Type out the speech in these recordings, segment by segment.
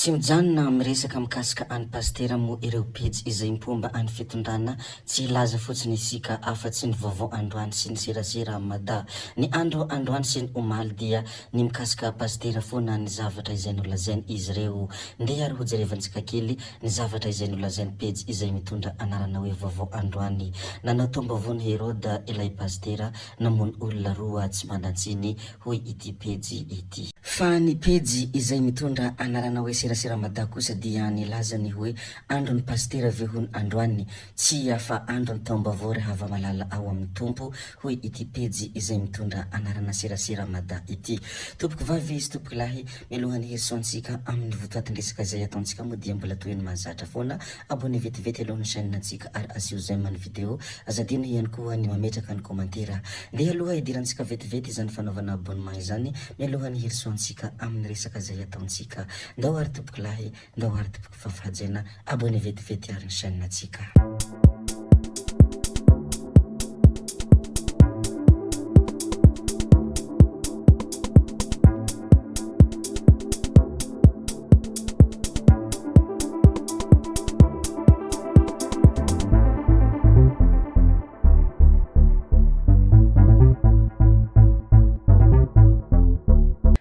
Tsy mijanona miresaka mikasika any pastera mo ireo pejy izay mpomba any fitondrana tsy ilaza fotsiny isika afa-tsy ny vaovao androany sy ny serasera mada. Ny andro androany sy ny omaly dia ny mikasika pastera foana ny zavatra izay nolazainy izy ireo. Ndeha ary hojerevantsika kely ny zavatra izay nolazainy pejy izay mitondra anarana hoe vaovao androany. Nanao tombavony Herode ilay pastera namono olona roa tsy mandantsiny hoy ity pejy ity. Fa ny pejy izay mitondra anarana hoe serasera mada kosa dia nilazany hoe andro ny pastera vehony androany tsy afa andro ny taombavory hava malala ao amin'ny tompo hoy ity pejy izay mitondra anarana serasera mada ity. Tompoko vavy sy tompoko lahy mialohany herisontsika amin'ny votoatindresaka izay ataontsika moa dia mbola toy ny mahazatra foana abonné vetivety alohan'ny chaîne antsika ary asio j'aime ny video azadino ihany koa ny mametraka ny komantera ndeha aloha idirantsika vetivety izany fanaovana abonnement izany mialohany herisontsika amin'ny resaka izay ataontsika ndao ary tompoko lahy ndao ary tompoko fahafahajaina abonné vetivety ary ny chaîne antsika.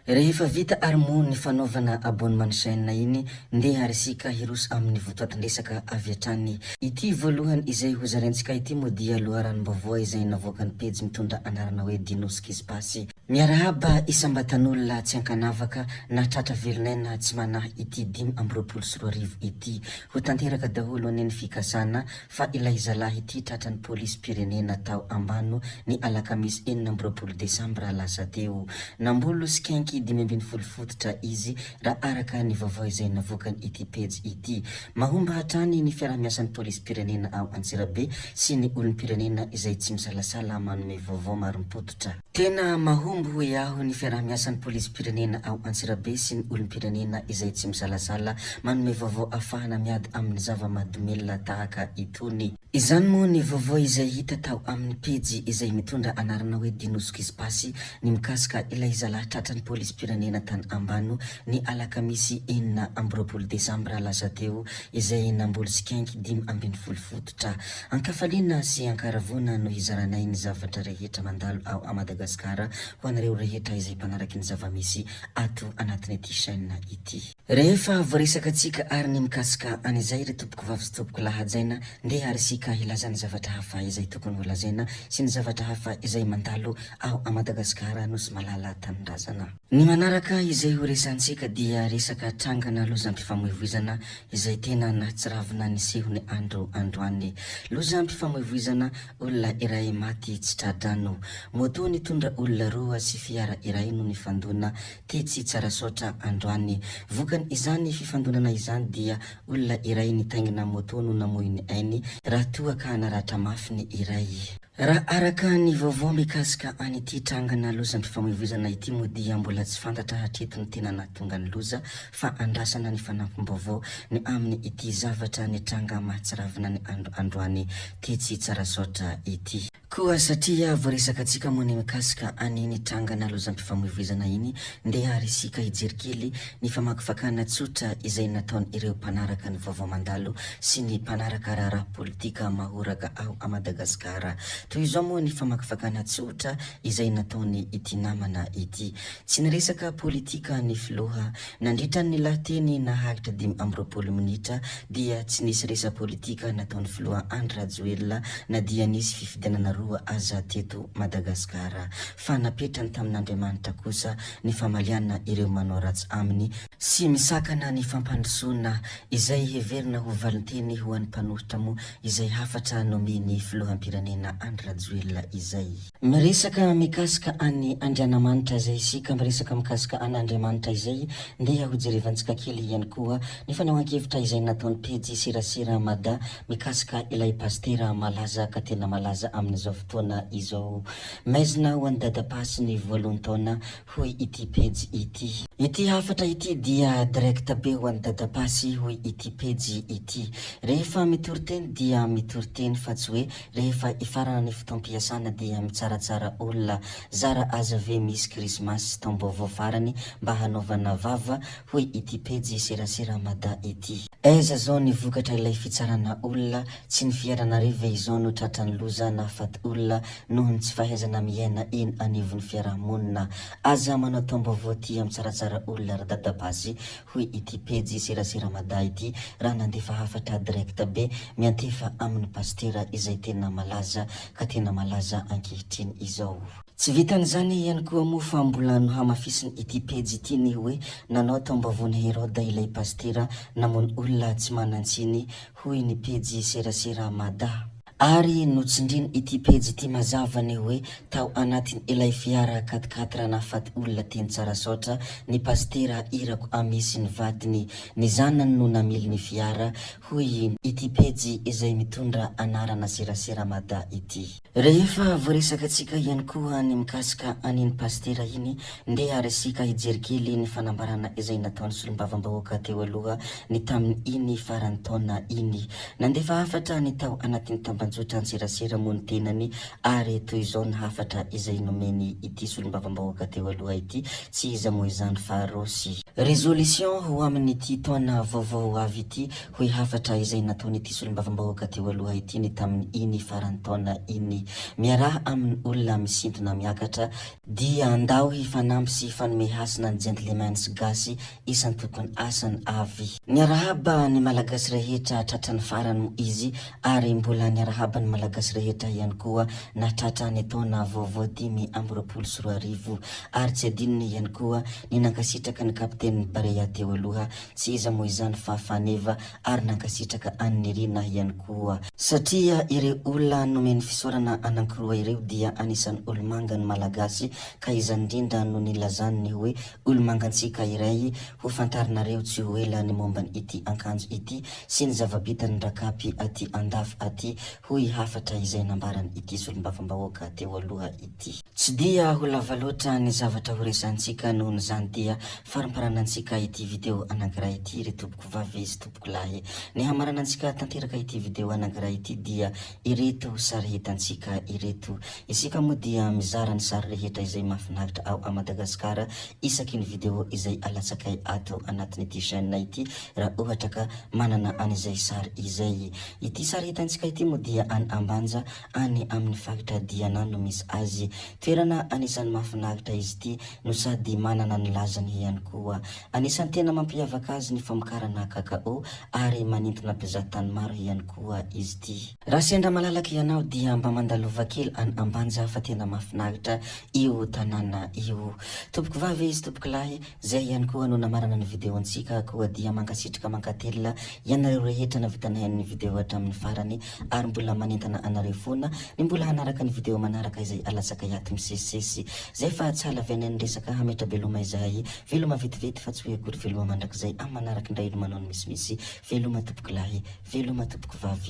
Rehefa vita ary moa ny fanaovana abonnement chaîne iny ndeha ary sika hiroso amin'ny votoatindresaka avy hatrany. Ity voalohany izay hozaraintsika ity moa dia loharanom-baovao izay navoaka ny pejy mitondra anarana hoe Dinosky Spasy. Miarahaba isambatan'olona tsy ankanavaka na tratra velonaina tsy manahy ity 5 ity ho tanteraka daholo aneny fikasana fa ilay zalahy ity tratran'ny polisy pirenena tao ambano ny alakamisy 4 Desambra lasa teo. Nambolo sikenky 5 fototra izy raha araka ny vaovao izay navoakany ity pejy ity. Mahomba hatrany ny fiarahamiasan'ny polisy pirenena ao Antsirabe sy ny olom-pirenena izay tsy misalasala manome vaovao marim-pototra. Tena mahomby hoe aho ny fiarahamiasan'ny polisy pirenena ao Antsirabe sy ny olom-pirenena izay tsy misalasala manome vaovao afahana miady amin'ny zava-mahadomelina tahaka itony. Izany moa ny vaovao izay hita tao amin'ny pejy izay mitondra anarana hoe Dinosky Spasy ny mikasika ilay zalahy tratran'ny polisy pirenena tany ambano ny alakamisy 4 Desambra lasa teo izay namboly sikenky 12 fototra. Ankafaliana sy ankaravona no hizaranay ny zavatra rehetra mandalo ao a Madagasikara ho anareo rehetra izay mpanaraky ny zava-misy ato anatin'ity chaîne ity. Rehefa voaresaka atsika ary ny mikasika an'izay ry tompoko vavy sy tompoko lahajaina ndeha ary sika hilazany zavatra hafa izay tokony ho lazaina sy ny zavatra hafa izay mandalo ao a Madagasikara nosy malala tanindrazana. Ny manaraka izay ho resantsika dia resaka trangana lozam-pifamoivoizana izay tena nahatsiravina ny sehony androany. Lozam-pifamoivoizana olona iray maty tsy tradrano. Moto nitondra olona roa sy fiara iray no nifandona tetsy Tsarasoatra androany. Vokany izany fifandonana izany dia olona iray nitaingina moto no namoy ny ainy raha toa ka naratra mafy ny iray. Raha araka ny vaovao mikasika an'ity trangana lozam-pifamoivoizana ity moa dia mbola tsy fantatra hatreto ny tena nahatonga ny loza fa andrasana ny fanampim-baovao ny amin'ny ity zavatra ny tranga mahatsiravina ny androany tetsy Tsarasoatra ity. Koa satria voaresaka atsika moa ny mikasika an'iny trangana lozam-pifamoivoizana iny ndeha ary sika hijery kely ny famakifakana tsotra izay nataony ireo mpanaraka ny vaovao mandalo sy ny mpanaraka raharaha politika mahoraka ao a Madagasikara. Toy izao moa ny famakifakana tsotra izay nataony ity namana ity. Tsy niresaka politika ny filoha nandritra ny lahateny nahagitra 12 minitra dia tsy nisy resa politika nataony filoha Andry Rajoelina na dia nisy fifidianana roa aza teto Madagasikara fa napetrany tamin'Andriamanitra kosa ny famaliana ireo manao ratsy aminy sy misakana ny fampandrosoana izay heverina ho valinteny ho an'ny mpanohitra mo izay hafatra nomeny filoham-pirenena Andry Rajoelina izay. Miresaka mikasika any Andrianamanitra izay sika miresaka mikasika any Andriamanitra izay ndeha hojerevantsika kely ihany koa ny fanaovan-kevitra izay nataony pejy serasera mada mikasika ilay pastera malaza ka tena malaza amin'izao fotoana izao. Maizina ho an'ny dadapasy sy ny voalohany taona hoy ity pejy ity. Ity hafatra ity dia direct be ho an'ny dadapasy hoy ity pejy ity. Rehefa mitory teny dia mitory teny fa tsy hoe rehefa ifarana ny fotoam-piasana dia mitsaratsara olona. Zara aza ve misy krismasy taom-baovao farany mba hanaovana vava hoy ity pejy serasera mada ity. Aiza zao ny vokatra ilay fitsarana olona, tsy ny fiaranarivo izao no tratran'ny loza na faty olona noho ny tsy fahaizana miaina eny anivon'ny fiarahamonina. Aza manao taom-baovao ty amitsaratsara olona ara-dadabasy hoy ity pejy serasera mada ity, raha nandefa hafatra direct be miantefa amin'ny pastera izay tena malaza ka tena malaza ankehitriny izao. Tsy vitan'izany ihany koa moa fa mbola no hamafisiny ity pejy ity ny hoe nanao taom-baovao ny Herode ilay pastera namono olona tsy manantsiny hoy ny pejy serasera mada. Ary notsindriny ity pejy ity mazava ny hoe tao anatiny ilay fiara 4x4 nafaty olona teny tsara saotra ny pastera irako amisy ny vatiny, ny zanany no namily ny fiara hoy ity pejy izay mitondra anarana serasera mada ity. Rehefa voaresaka tsika ihany koa ny mikasika aniny pastera iny, ndeha resika hijery kely ny fanambarana izay nataon'ny solombavam-bahoaka teo aloha ny tamin'ny iny farany taona iny. Nandefa hafatra ny tao anatiny tambanjotra ny serasera moa ny tenany, ary toy izao ny hafatra izay nomeny ity solombavam-bahoaka teo aloha ity, tsy iza moa izany fa Rosy. Résolution ho amin'ity taona vaovao avy ity hoy hafatra izay nataon'ity solombavam-bahoaka teo aloha ity ny tamin'ny iny farany taona iny. Miaraha amin'ny olona misintona miakatra dia andao hifanamby sy fanome hasina ny gentleman's gasy isan'ny tokony asany avy. Niarahaba ny malagasy rehetra tratran'ny farany mo izy, ary mbola niarahaba ny malagasy rehetra ihany koa natratra ny taona vaovao 2024, ary tsy adinony ihany koa ny nankasitraka ny kapiteny Barea teo aloha, tsy iza moa izany fa Faneva, ary nankasitraka Anirina ihany koa, satria ireo olona nomeny fisaorana anankiroa ireo dia anisan'ny olomanga ny malagasy, ka izany indrindra no nilazany ny hoe olomangantsika iray ho fantarinareo tsy ho ela ny mombany ity akanjo ity sy ny zavabitany rakapy aty andafy aty hoy hafatra izay nambarany ity solombavam-bahoaka teo aloha ity. Tsy dia ho lava loatra ny zavatra ho resantsika noho n'izany dia faramparanansika ity video anankiray ity ry tompoko vavy sy tompoko lahy. Ny hamaranantsika tanteraka ity video anankiray ity dia ireto sary hitantsika ireto. Isika moa dia mizara ny sary rehetra izay mahafinaritra ao a Madagasikara isaky ny video izay alatsakay ato anatin'ity chaîne ity, raha ohatra ka manana an'izay sary izay. Ity sary hitantsika ity moa dia any Ambanja, any amin'ny faritra Diana no misy azy. Toerana anisan'ny mahafinaritra izy ity no sady manana ny lazany ihany koa. Anisan'ny tena mampiavaka azy ny famokarana kakao, ary manintona mpizahatany maro ihany koa izy ity. Raha sendra malalaka ianao dia mba mandalova kely any Ambanja fa tena mahafinaritra io tanàna io. Tompoko vavy sy tompoko lahy, zay ihany koa no namarana ny video antsika, koa dia mankasitraka mankatelina ianareo rehetra navitanay ny video hatramin'ny farany, ary mbola manentana anareo foana ny mbola hanaraka ny video manaraka izay alatsaka ato misesisesy. Zay fa tsy halaviana ny resaka hametra veloma izahay, veloma vetivety fa tsy hoe akory veloma mandrakizay amin'ny manaraka indray no manao ny misimisy. Veloma tompoko lahy, veloma tompoko vavy.